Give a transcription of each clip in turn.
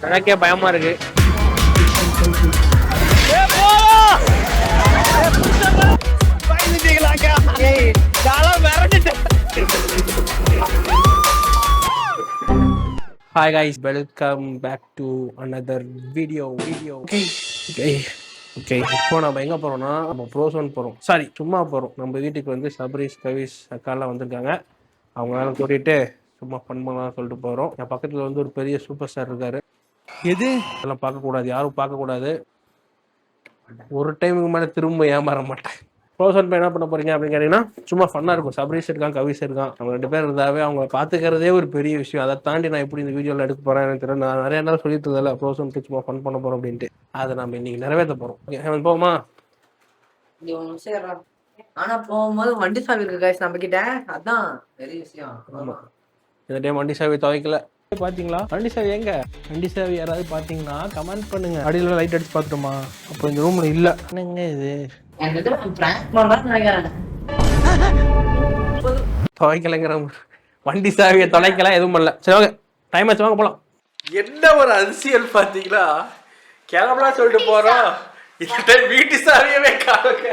எனக்கே பயமா இருக்கு. Hi guys, welcome back to another video. Okay இப்போ நம்ம எங்கே போகிறோம்னா நம்ம ப்ரோசோன் போகிறோம். சாரி, சும்மா போகிறோம். நம்ம வீட்டுக்கு வந்து சபரீஷ், கவிஷ் அக்காலாம் வந்திருக்காங்க. அவங்களால கூட்டிகிட்டு சும்மா ஃபன் பண்ணலாம் சொல்லிட்டு போகிறோம். என் பக்கத்தில் வந்து ஒரு பெரிய சூப்பர் ஸ்டார் இருக்காரு. எது அதெல்லாம் பார்க்கக்கூடாது, யாரும் பார்க்கக்கூடாது. ஒரு டைமுக்கு மேலே திரும்ப ஏமாற மாட்டேன். ப்ரோசோன் போய் என்ன பண்ண போறீங்க அப்படின்னு கேட்டீங்கன்னா சும்மா ஃபன்னாக இருக்கும். சபரீஷ் இருக்கான், கவிஷ் இருக்கான். அவங்க 2 பேர் இருந்தாவே அவங்க பார்த்துக்கிறதே ஒரு பெரிய விஷயம். அதை தாண்டி நான் எப்படி இந்த வீடியோவில் எடுக்க போகிறேன் எனக்கு தெரியல. நான் நிறைய நாள் சொல்லிட்டு இருந்ததில்ல ப்ரோசோனுக்கு சும்மா ஃபன் பண்ண போகிறோம் அப்படின்ட்டு. அதை நம்ம இன்னைக்கு நிறைவேற்ற போகிறோம். ஓகே போமா. ஆனா போகும்போது வண்டி சாவி இருக்கு गाइस நம்ம கிட்ட. அதான் பெரிய விஷயம். ஆமா, இந்த டைம் வண்டி சாவி துவைக்கல. பாத்தீங்களா வண்டி சாவி எங்க? வண்டி சாவி யாராவது பாத்தீங்கன்னா கமெண்ட் பண்ணுங்க. அடியில லைட் அடிச்சு பாத்துட்டோமா? அப்போ இந்த ரூம்ல இல்ல. என்னங்க இது? துவைக்கலைங்கிற வண்டி சாவியை தொலைக்கல, எதுவும் பண்ணல. சரி ஓகே, டைம் ஆச்சு, வாங்க போலாம். என்ன ஒரு அரசியல் பாத்தீங்களா? கிளம்பலாம் சொல்லிட்டு போறோம், இந்த டைம் வீட்டு சாவியவே காணுங்க.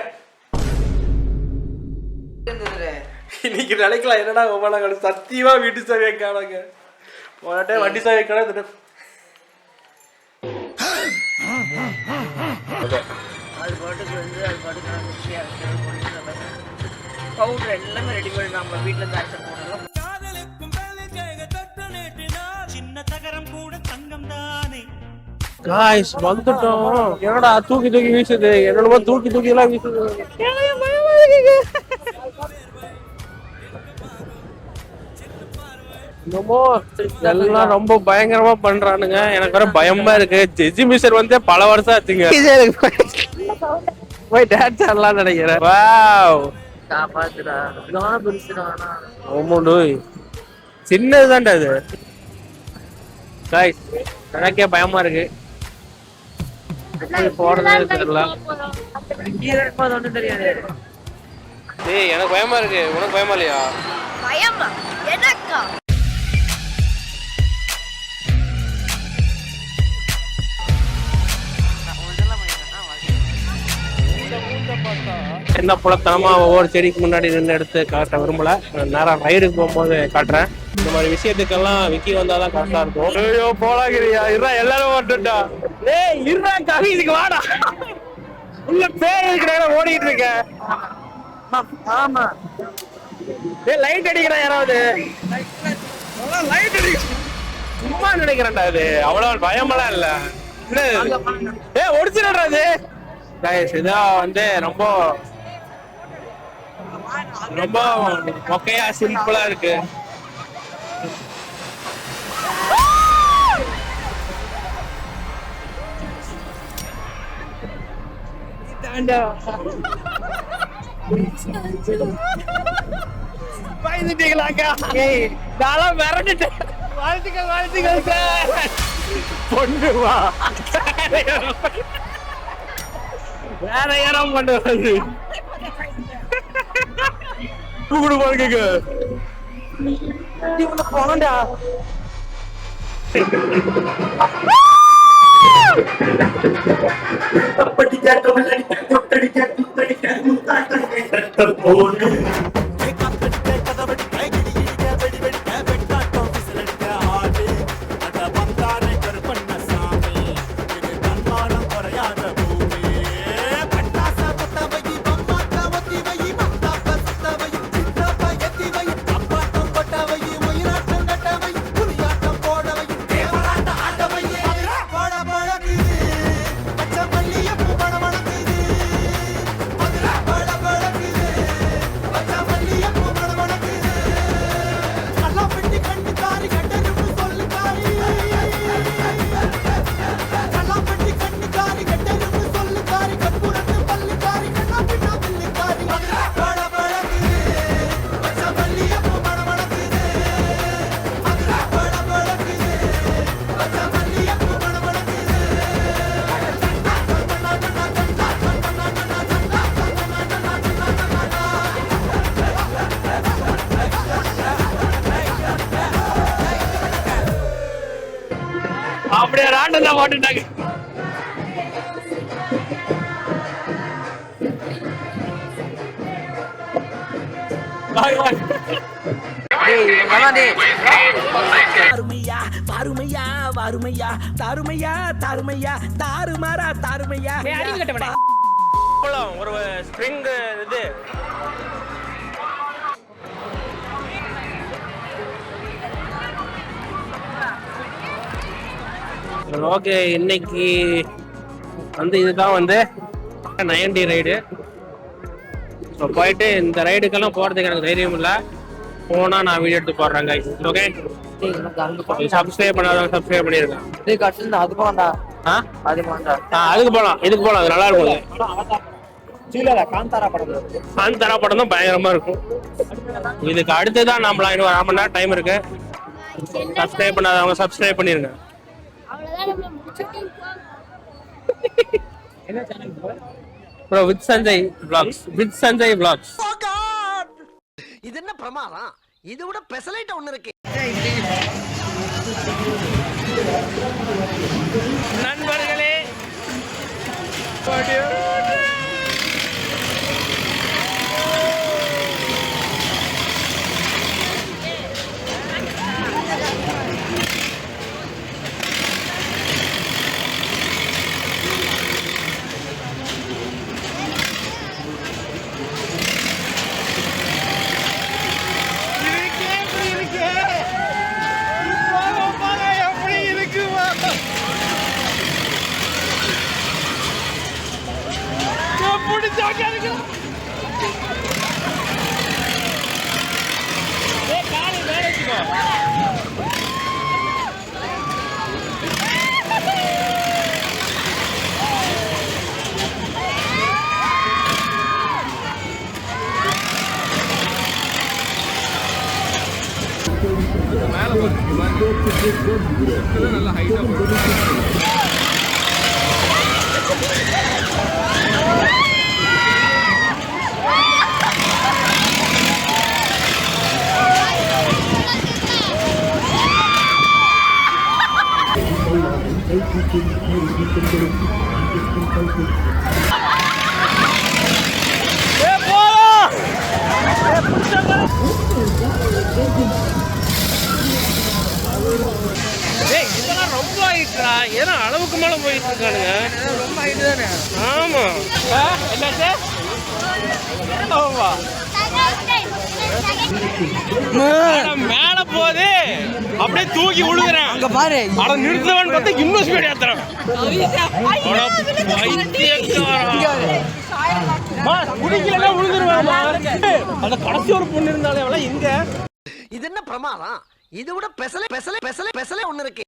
இன்னைக்கு நினைக்கலாம் என்னடா ஒவ்வொரு சத்தியமா வீட்டு சாவியை காணுங்க. போன டைம் வண்டி சாவியை காண, இந்த டைம் அது பாட்டுக்கு வந்து அது பாட்டுக்கு பவுடர் எல்லாமே ரெடி பண்ணி நம்ம வீட்டில் இருந்து அரைச்ச போடலாம். காய்ஸ் வந்துட்டோம். என்னடா தூக்கி தூக்கி வீசுது? என்னோட தூக்கி தூக்கி எல்லாம் வீசுது. எல்லாம் ரொம்ப பயங்கரமா பண்றானுங்க. எனக்கு வர பயமா இருக்கு. ஜெஜி மிஸ்டர் வந்து பல வருஷம் ஆச்சுங்க. போய் டான்ஸ் ஆடலாம் நினைக்கிறேன். வாவ், காப்பாத்துடா. இதெல்லாம் பெருசுடா. ஓமோடோய், சின்னதுதான்டா இது. காய்ஸ் எனக்கே பயமா இருக்கு. போறதே தெரியல. ஏய் எனக்கு பயமா இருக்கு. உனக்கு பயமா இல்லையா? பயமா எனக்கா? என்ன புலத்தனமா ஒவ்வொரு செடிக்கு முன்னாடி நின்று எடுத்து காட்ட விரும்பல. நேரம் ரைடுக்கு போகும்போது காட்டுறேன். இந்த மாதிரி விஷயத்துக்கெல்லாம் விக்கி வந்தாதான் கரெக்டா இருக்கும். ஐயோ போலாகிறியா? இருடா, எல்லாரும் வந்துட்டா. ஏய் இருடா, கவிதுக்கு வாடா. உள்ள பேய் இருக்கிற ஓடிட்டு இருக்க. ஆமா, ஏய் லைட் அடிக்கிறா யாராவது? லைட் அடி சும்மா நினைக்கிறேன்டா. அது அவ்வளவு பயமெல்லாம் இல்ல. ஏய் ஒடிச்சிடா அது. இதான் வந்து ரொம்ப ரொம்ப மொக்கையா சிம்பிளா இருக்கு. பயந்துட்டீங்களாக்கா? நான் மிரண்டுட்டேன். வாழ்த்துக்கள் சார். பொண்ணுவா வேற யாரும் பண்ணுறது போனடா. அப்படியே ராண்டா போட்டுட்டாங்க. தாருமையா பாருமையா வாருமையா தாருமையா தாருமையா தாருமாரா தாருமையா ஒரு ஸ்ப்ரிங் இது ஓகே. இன்னைக்கு வந்து இதுதான் வந்து 90 ரைடு. ஸோ போயிட்டு இந்த ரைடுக்கெல்லாம் போகிறதுக்கு எனக்கு தைரியம் இல்லை. போனால் நான் வீடியோ எடுத்து போடுறேன் guys. ஓகே, சப்ஸ்கிரைப் பண்ணாதவங்க சப்ஸ்கிரைப் பண்ணிருக்கேன். அதுக்கு போகலாம், இதுக்கு போகலாம், அது நல்லா இருக்கும். காந்தாரா படம் தான் பயங்கரமா இருக்கும். இதுக்கு அடுத்துதான் நம்மள இன்னும் 1/2 மணி நேரம் டைம் இருக்கு. சப்ஸ்கிரைப் பண்ணாதவங்க சப்ஸ்கிரைப் பண்ணிருங்க. Bro with Sanjay vlogs, with Sanjay vlogs. இது என்ன பிரமாதம்? இது விட பெசலைட் ஒண்ணு இருக்கு. நண்பர்களே, நல்லா ஹைட்டா ரொம்ப ஆயிட்டா. ஏன்னா அளவுக்கு மேல போயிட்டு இருக்கானுங்க. ரொம்ப ஆயிட்டு தானே. ஆமா, என்னாச்சு? மேல போகுது, அப்படியே தூக்கி விழுகுறேன். அங்க பாரு, அட நிறுத்தவன் பார்த்தா இன்னும் ஸ்பீட் ஏத்துறான். குடிக்கல விழுந்துருவாமா. அந்த கடைசி ஒரு பொண்ணு இருந்தாலே அவள எங்க? இது என்ன பிரமாதம்? இது விட பெசலை பெசலை பெசலை பெசலை ஒண்ணு இருக்கு.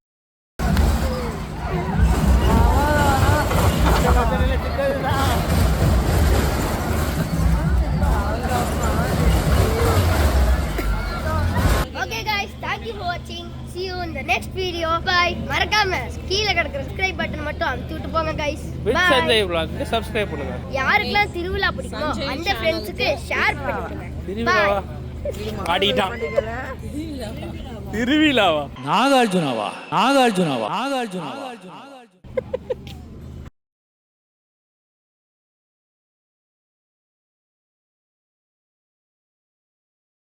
Okay guys, thank you for watching. See you in the next video. Bye. மறக்காம கீழ கிடக்குற subscribe button மட்டும் அமுத்தி விட்டு போங்க guys. With Sanjay vlog subscribe பண்ணுங்க. யாருக்கெல்லாம் திருவிழா பிடிக்குமோ அந்த ஃப்ரெண்ட்ஸ்க்கு ஷேர் பண்ணுங்க. Bye. ஆடிட்டான். திருவிழாவா? நாகார்ஜுனாவா?